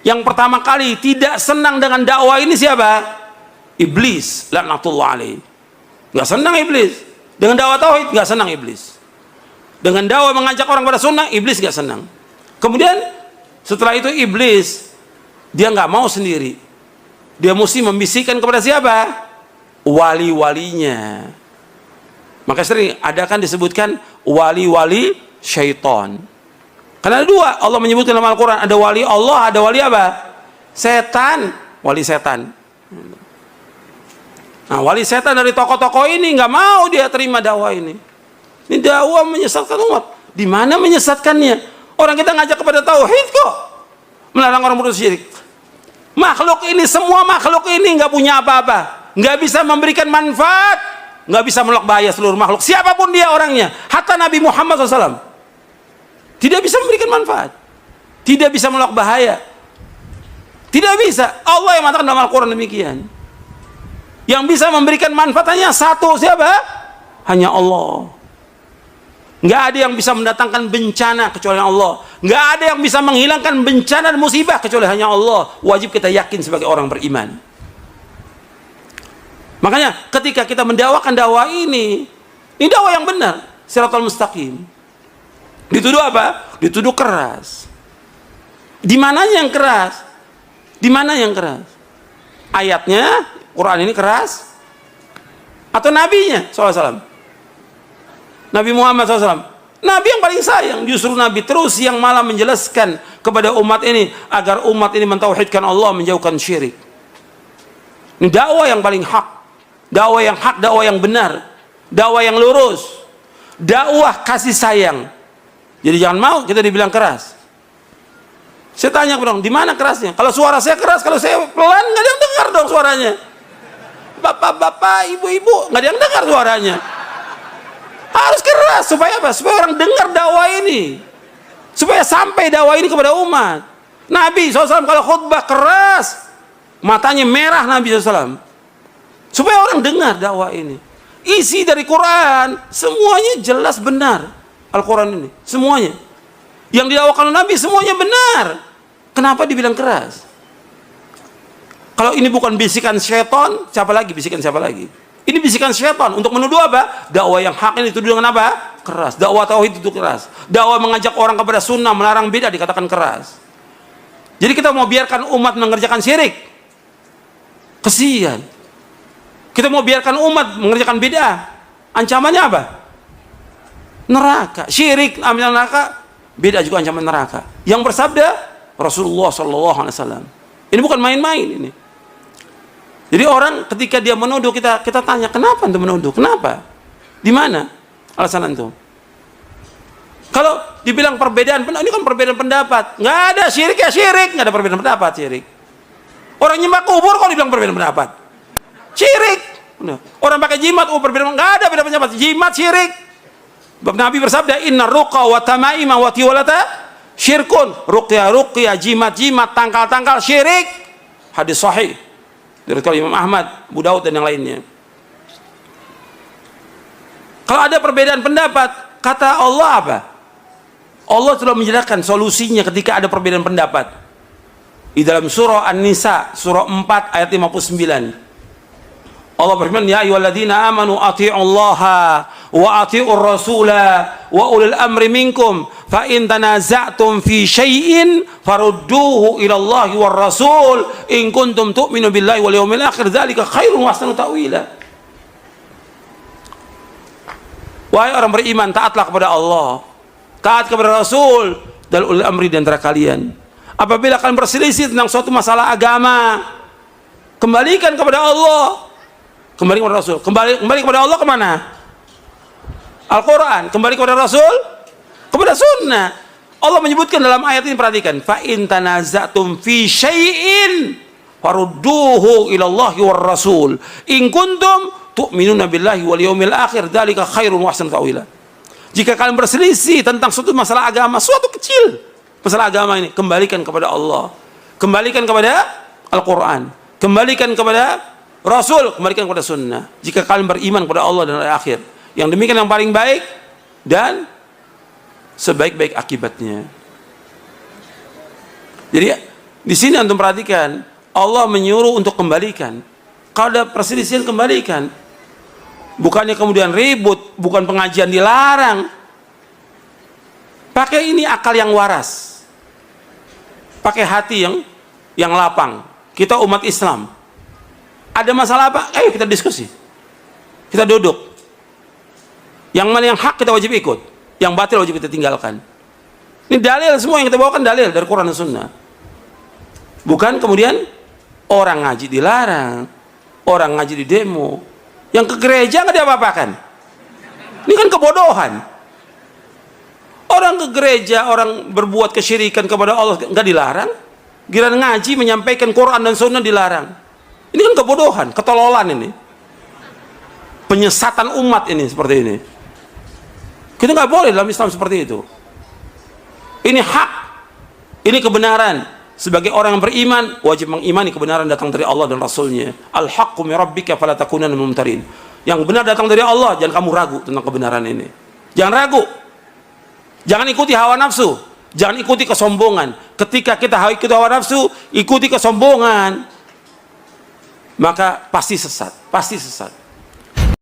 Yang pertama kali tidak senang dengan dakwah ini siapa? Iblis, laknatullah alaih. Nggak senang iblis dengan dakwah tauhid, nggak senang iblis. Dengan dakwah mengajak orang pada sunnah, iblis nggak senang. Kemudian setelah itu iblis dia nggak mau sendiri, dia mesti membisikkan kepada siapa? Wali-walinya. Maka sering ada kan disebutkan wali-wali syaitan. Karena ada dua, Allah menyebutkan dalam Al-Quran, ada wali Allah, ada wali apa? Setan, wali setan. Nah, wali setan dari tokoh-tokoh ini nggak mau dia terima dakwah ini. Ini dakwah menyesatkan umat. Di mana menyesatkannya? Orang kita ngajak kepada tauhid kok, melarang orang berbuat syirik. Makhluk ini, semua makhluk ini nggak punya apa-apa, nggak bisa memberikan manfaat, nggak bisa menolak bahaya seluruh makhluk. Siapapun dia orangnya, hatta Nabi Muhammad SAW. Tidak bisa memberikan manfaat, tidak bisa menolak bahaya, tidak bisa. Allah yang mengatakan dalam Al-Quran demikian. Yang bisa memberikan manfaat hanya satu, siapa? Hanya Allah. Nggak ada yang bisa mendatangkan bencana kecuali Allah. Nggak ada yang bisa menghilangkan bencana dan musibah kecuali hanya Allah. Wajib kita yakin sebagai orang beriman. Makanya ketika kita mendakwakan dakwah ini dakwah yang benar, siratal mustaqim. Dituduh apa? Dituduh keras. Di mananya yang keras? Di mana yang keras? Ayatnya, Quran ini keras? Atau nabinya SAW? Nabi Muhammad SAW? Nabi yang paling sayang, justru Nabi terus yang malah menjelaskan kepada umat ini agar umat ini mentauhidkan Allah, menjauhkan syirik. Ini dakwah yang paling hak. Dakwah yang hak, dakwah yang benar, dakwah yang lurus, dakwah kasih sayang. Jadi jangan mau kita dibilang keras. Saya tanya dong, di mana kerasnya? Kalau suara saya keras, kalau saya pelan, nggak ada yang dengar dong suaranya. Bapak-bapak, ibu-ibu, nggak ada yang dengar suaranya. Harus keras supaya apa? Supaya orang dengar dakwah ini, supaya sampai dakwah ini kepada umat. Nabi SAW kalau khutbah keras, matanya merah Nabi SAW, supaya orang dengar dakwah ini. Isi dari Quran semuanya jelas benar. Al-Quran ini, semuanya yang didakwakan oleh Nabi semuanya benar. Kenapa dibilang keras? Kalau ini bukan bisikan syaitan, siapa lagi bisikan siapa lagi? Ini bisikan syaitan untuk menuduh apa? Dakwah yang hak ini dituduh dengan apa? Keras. Dakwah tauhid itu keras. Dakwah mengajak orang kepada sunnah, melarang bid'ah dikatakan keras. Jadi kita mau biarkan umat mengerjakan syirik? Kesian. Kita mau biarkan umat mengerjakan bid'ah? Ancamannya apa? Neraka. Syirik ambil neraka, beda juga ancaman neraka. Yang bersabda Rasulullah SAW. Ini bukan main-main ini. Jadi orang ketika dia menuduh, kita tanya, kenapa anda menuduh? Kenapa? Di mana alasan itu? Kalau dibilang perbedaan, ini kan perbedaan pendapat. Nggak ada syirik ya syirik, nggak ada perbedaan pendapat syirik. Orang nyembah kubur kok dibilang perbedaan pendapat? Syirik. Orang pakai jimat, perbedaan, nggak ada beda pendapat. Jimat syirik. Nabi bersabda, inna ruqa wa tamaima wa tiwalata syirkun. Ruqya, jimat, tangkal syirik. Hadis sahih dari Imam Ahmad, Abu Daud dan yang lainnya. Kalau ada perbedaan pendapat, kata Allah apa? Allah telah menjelaskan solusinya ketika ada perbedaan pendapat. Di dalam surah An-Nisa, surah 4 ayat 59. Allah berfirman, ya ayyuhalladzina amanu athi'ullaha wa athi'ur rasula wa ulil amri minkum fa in tanaza'tum fi syai'in farudduhu ila Allahi war rasul in kuntum tu'minu billahi wal yawmil akhir dzalika khairun wa ahsanu ta'wila. Wahai orang beriman, taatlah kepada Allah, taat kepada Rasul dan ulil amri di antara kalian. Apabila kalian berselisih tentang suatu masalah agama, kembalikan kepada Allah, kembali kepada Rasul. Kembali kepada Allah kemana? Al-Quran. Kembali kepada Rasul, kepada sunnah. Allah menyebutkan dalam ayat ini, perhatikan, fa in tanaza'tum fi syai'in farudduhu ila Allahi war rasul in kuntum tu'minuna billahi wal yawmil akhir dzalika khairun wa ahsanu ta'wila. Jika kalian berselisih tentang suatu masalah agama, suatu kecil masalah agama ini, kembalikan kepada Allah, kembalikan kepada Al-Quran, kembalikan kepada Rasul, kembalikan kepada sunnah. Jika kalian beriman kepada Allah dan hari akhir, yang demikian yang paling baik dan sebaik-baik akibatnya. Jadi di sini antum perhatikan, Allah menyuruh untuk kembalikan. Kalau ada perselisihan, kembalikan. Bukannya kemudian ribut, bukan pengajian dilarang. Pakai ini akal yang waras. Pakai hati yang lapang. Kita umat Islam. Ada masalah apa? Ayo kita diskusi. Kita duduk. Yang mana yang hak kita wajib ikut, yang batil wajib kita tinggalkan. Ini dalil, semua yang kita bawakan dalil dari Quran dan Sunnah. Bukan kemudian orang ngaji dilarang, orang ngaji di demo, yang ke gereja nggak diapa-apakan. Ini kan kebodohan. Orang ke gereja, orang berbuat kesyirikan kepada Allah nggak dilarang. Giliran ngaji menyampaikan Quran dan Sunnah dilarang. Ini kan kebodohan, ketololan ini. Penyesatan umat ini seperti ini. Kita nggak boleh dalam Islam seperti itu. Ini hak, ini kebenaran. Sebagai orang yang beriman, wajib mengimani kebenaran datang dari Allah dan Rasulnya. Al-haqqu min rabbika fala takunanna minal mumtarin. Yang benar datang dari Allah, jangan kamu ragu tentang kebenaran ini. Jangan ragu. Jangan ikuti hawa nafsu. Jangan ikuti kesombongan. Ketika kita ikuti hawa nafsu, ikuti kesombongan, maka pasti sesat, pasti sesat.